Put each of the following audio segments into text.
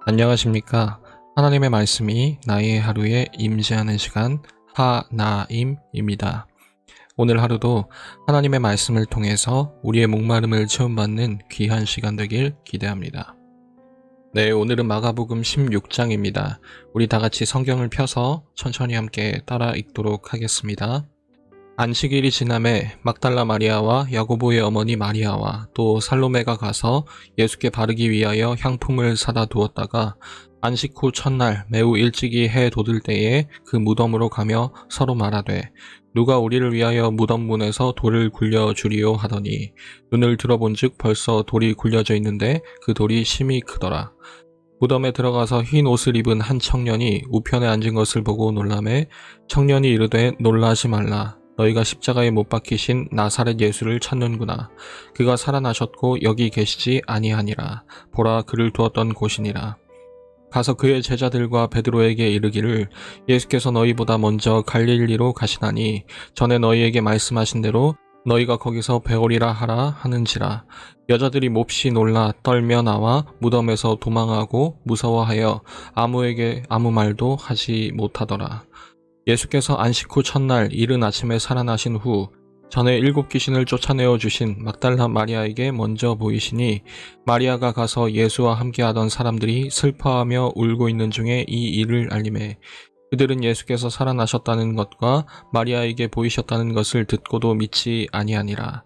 안녕하십니까. 하나님의 말씀이 나의 하루에 임재하는 시간 하나임입니다. 오늘 하루도 하나님의 말씀을 통해서 우리의 목마름을 채움받는 귀한 시간 되길 기대합니다. 네, 오늘은 마가복음 16장입니다. 우리 다 같이 성경을 펴서 천천히 함께 따라 읽도록 하겠습니다. 안식일이 지남에 막달라 마리아와 야고보의 어머니 마리아와 또 살로메가 가서 예수께 바르기 위하여 향품을 사다 두었다가 안식 후 첫날 매우 일찍이 해 돋을 때에 그 무덤으로 가며 서로 말하되 누가 우리를 위하여 무덤 문에서 돌을 굴려 주리요 하더니 눈을 들어본즉 벌써 돌이 굴려져 있는데 그 돌이 심히 크더라. 무덤에 들어가서 흰 옷을 입은 한 청년이 우편에 앉은 것을 보고 놀라매 청년이 이르되 놀라지 말라. 너희가 십자가에 못 박히신 나사렛 예수를 찾는구나. 그가 살아나셨고 여기 계시지 아니하니라. 보라 그를 두었던 곳이니라. 가서 그의 제자들과 베드로에게 이르기를 예수께서 너희보다 먼저 갈릴리로 가시나니 전에 너희에게 말씀하신 대로 너희가 거기서 배우리라 하라 하는지라. 여자들이 몹시 놀라 떨며 나와 무덤에서 도망하고 무서워하여 아무에게 아무 말도 하지 못하더라. 예수께서 안식 후 첫날 이른 아침에 살아나신 후 전에 7 귀신을 쫓아내어 주신 막달라 마리아에게 먼저 보이시니 마리아가 가서 예수와 함께하던 사람들이 슬퍼하며 울고 있는 중에 이 일을 알림해 그들은 예수께서 살아나셨다는 것과 마리아에게 보이셨다는 것을 듣고도 믿지 아니하니라.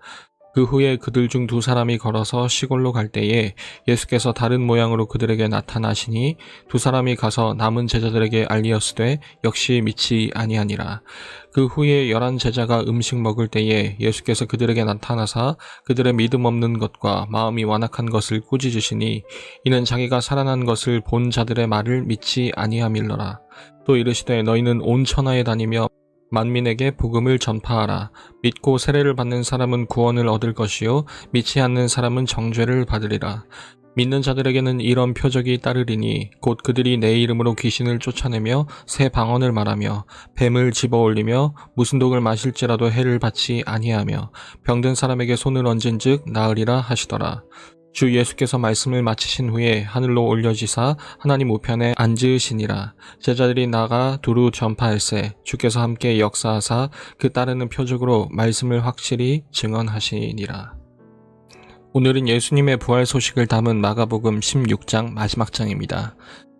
그 후에 그들 중 2 사람이 걸어서 시골로 갈 때에 예수께서 다른 모양으로 그들에게 나타나시니 2 사람이 가서 남은 제자들에게 알리었으되 역시 믿지 아니하니라. 그 후에 11 제자가 음식 먹을 때에 예수께서 그들에게 나타나사 그들의 믿음 없는 것과 마음이 완악한 것을 꾸짖으시니 이는 자기가 살아난 것을 본 자들의 말을 믿지 아니함일러라. 또 이르시되 너희는 온 천하에 다니며 만민에게 복음을 전파하라. 믿고 세례를 받는 사람은 구원을 얻을 것이요 믿지 않는 사람은 정죄를 받으리라. 믿는 자들에게는 이런 표적이 따르리니 곧 그들이 내 이름으로 귀신을 쫓아내며 새 방언을 말하며 뱀을 집어올리며 무슨 독을 마실지라도 해를 받지 아니하며 병든 사람에게 손을 얹은즉 나으리라 하시더라. 주 예수께서 말씀을 마치신 후에 하늘로 올려지사 하나님 우편에 앉으시니라. 제자들이 나가 두루 전파할세 주께서 함께 역사하사 그 따르는 표적으로 말씀을 확실히 증언하시니라. 오늘은 예수님의 부활 소식을 담은 마가복음 16장 마지막 장입니다.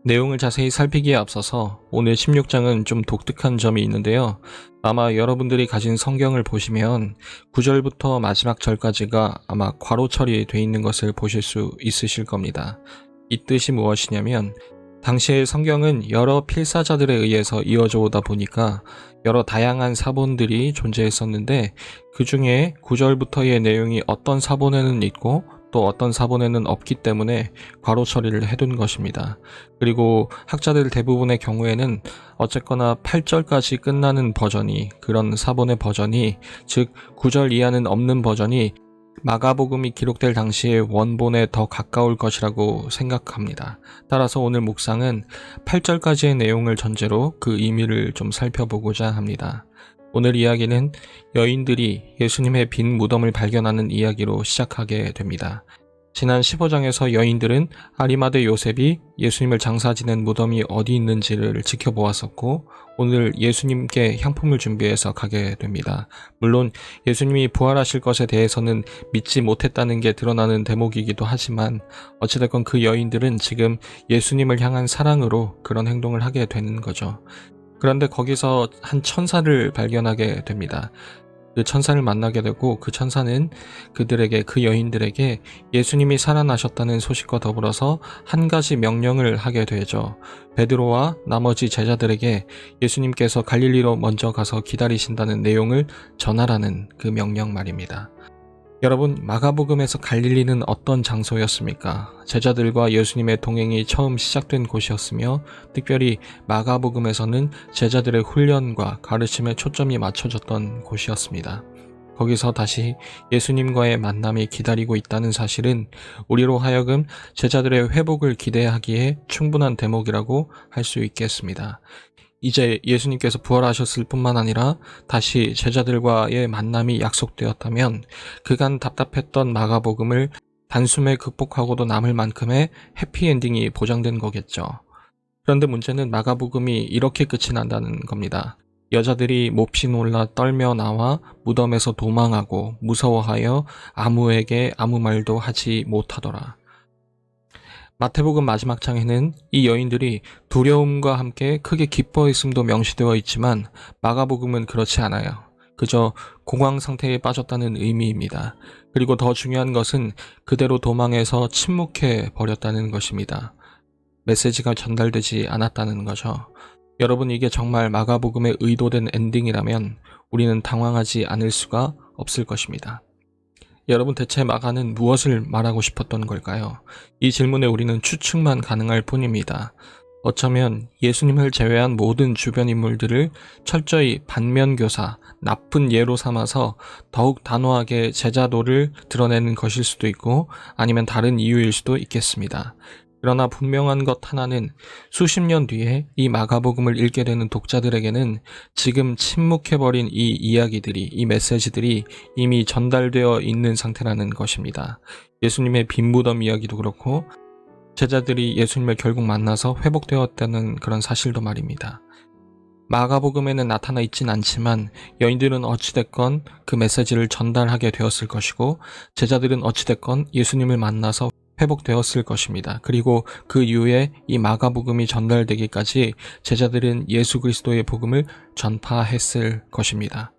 내용을 자세히 살피기에 앞서서 오늘 16장은 좀 독특한 점이 있는데요. 아마 여러분들이 가진 성경을 보시면 9절부터 마지막 절까지가 아마 괄호 처리되어 있는 것을 보실 수 있으실 겁니다. 이 뜻이 무엇이냐면 당시의 성경은 여러 필사자들에 의해서 이어져 오다 보니까 여러 다양한 사본들이 존재했었는데 그 중에 9절부터의 내용이 어떤 사본에는 있고 또 어떤 사본에는 없기 때문에 괄호 처리를 해둔 것입니다. 그리고 학자들 대부분의 경우에는 어쨌거나 8절까지 끝나는 버전이 그런 사본의 버전이 즉 9절 이하는 없는 버전이 마가복음이 기록될 당시의 원본에 더 가까울 것이라고 생각합니다. 따라서 오늘 묵상은 8절까지의 내용을 전제로 그 의미를 좀 살펴보고자 합니다. 오늘 이야기는 여인들이 예수님의 빈 무덤을 발견하는 이야기로 시작하게 됩니다. 지난 15장에서 여인들은 아리마대 요셉이 예수님을 장사 지낸 무덤이 어디 있는지를 지켜보았었고 오늘 예수님께 향품을 준비해서 가게 됩니다. 물론 예수님이 부활하실 것에 대해서는 믿지 못했다는 게 드러나는 대목이기도 하지만 어찌됐건 그 여인들은 지금 예수님을 향한 사랑으로 그런 행동을 하게 되는 거죠. 그런데 거기서 한 천사를 발견하게 됩니다. 그 천사를 만나게 되고 그 천사는 그들에게 그 여인들에게 예수님이 살아나셨다는 소식과 더불어서 한 가지 명령을 하게 되죠. 베드로와 나머지 제자들에게 예수님께서 갈릴리로 먼저 가서 기다리신다는 내용을 전하라는 그 명령 말입니다. 여러분, 마가복음에서 갈릴리는 어떤 장소였습니까? 제자들과 예수님의 동행이 처음 시작된 곳이었으며 특별히 마가복음에서는 제자들의 훈련과 가르침에 초점이 맞춰졌던 곳이었습니다. 거기서 다시 예수님과의 만남이 기다리고 있다는 사실은 우리로 하여금 제자들의 회복을 기대하기에 충분한 대목이라고 할 수 있겠습니다. 이제 예수님께서 부활하셨을 뿐만 아니라 다시 제자들과의 만남이 약속되었다면 그간 답답했던 마가복음을 단숨에 극복하고도 남을 만큼의 해피엔딩이 보장된 거겠죠. 그런데 문제는 마가복음이 이렇게 끝이 난다는 겁니다. 여자들이 몹시 놀라 떨며 나와 무덤에서 도망하고 무서워하여 아무에게 아무 말도 하지 못하더라. 마태복음 마지막 장에는 이 여인들이 두려움과 함께 크게 기뻐했음도 명시되어 있지만 마가복음은 그렇지 않아요. 그저 공황 상태에 빠졌다는 의미입니다. 그리고 더 중요한 것은 그대로 도망해서 침묵해 버렸다는 것입니다. 메시지가 전달되지 않았다는 거죠. 여러분, 이게 정말 마가복음의 의도된 엔딩이라면 우리는 당황하지 않을 수가 없을 것입니다. 여러분, 대체 마가는 무엇을 말하고 싶었던 걸까요? 이 질문에 우리는 추측만 가능할 뿐입니다. 어쩌면 예수님을 제외한 모든 주변 인물들을 철저히 반면교사, 나쁜 예로 삼아서 더욱 단호하게 제자도를 드러내는 것일 수도 있고 아니면 다른 이유일 수도 있겠습니다. 그러나 분명한 것 하나는 수십 년 뒤에 이 마가복음을 읽게 되는 독자들에게는 지금 침묵해버린 이 이야기들이, 이 메시지들이 이미 전달되어 있는 상태라는 것입니다. 예수님의 빈 무덤 이야기도 그렇고 제자들이 예수님을 결국 만나서 회복되었다는 그런 사실도 말입니다. 마가복음에는 나타나 있진 않지만 여인들은 어찌됐건 그 메시지를 전달하게 되었을 것이고 제자들은 어찌됐건 예수님을 만나서 회복되었을 것입니다. 그리고 그 이후에 이 마가복음이 전달되기까지 제자들은 예수 그리스도의 복음을 전파했을 것입니다.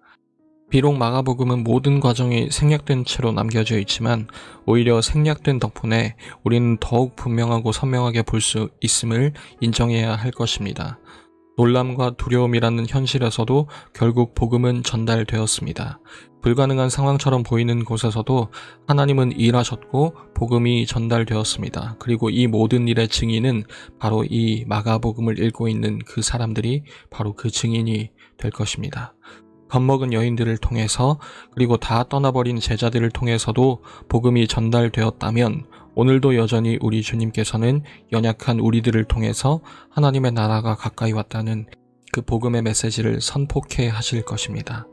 비록 마가복음은 모든 과정이 생략된 채로 남겨져 있지만 오히려 생략된 덕분에 우리는 더욱 분명하고 선명하게 볼 수 있음을 인정해야 할 것입니다. 놀람과 두려움이라는 현실에서도 결국 복음은 전달되었습니다. 불가능한 상황처럼 보이는 곳에서도 하나님은 일하셨고 복음이 전달되었습니다. 그리고 이 모든 일의 증인은 바로 이 마가복음을 읽고 있는 그 사람들이 바로 그 증인이 될 것입니다. 겁먹은 여인들을 통해서 그리고 다 떠나버린 제자들을 통해서도 복음이 전달되었다면 오늘도 여전히 우리 주님께서는 연약한 우리들을 통해서 하나님의 나라가 가까이 왔다는 그 복음의 메시지를 선포케 하실 것입니다.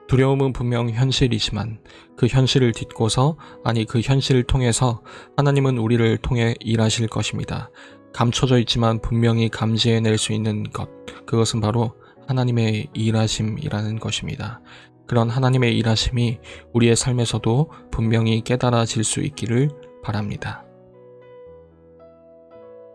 두려움은 분명 현실이지만 그 현실을 딛고서, 아니 그 현실을 통해서 하나님은 우리를 통해 일하실 것입니다. 감춰져 있지만 분명히 감지해낼 수 있는 것, 그것은 바로 하나님의 일하심이라는 것입니다. 그런 하나님의 일하심이 우리의 삶에서도 분명히 깨달아질 수 있기를 바랍니다.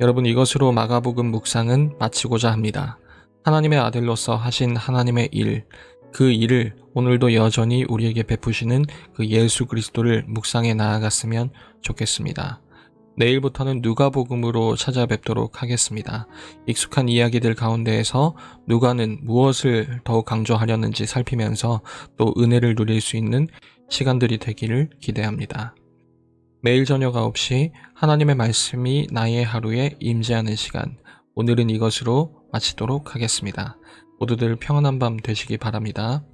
여러분, 이것으로 마가복음 묵상은 마치고자 합니다. 하나님의 아들로서 하신 하나님의 일, 그 일을 오늘도 여전히 우리에게 베푸시는 그 예수 그리스도를 묵상해 나아갔으면 좋겠습니다. 내일부터는 누가복음으로 찾아뵙도록 하겠습니다. 익숙한 이야기들 가운데에서 누가는 무엇을 더욱 강조하려는지 살피면서 또 은혜를 누릴 수 있는 시간들이 되기를 기대합니다. 매일 저녁 9시 하나님의 말씀이 나의 하루에 임재하는 시간, 오늘은 이것으로 마치도록 하겠습니다. 모두들 평안한 밤 되시기 바랍니다.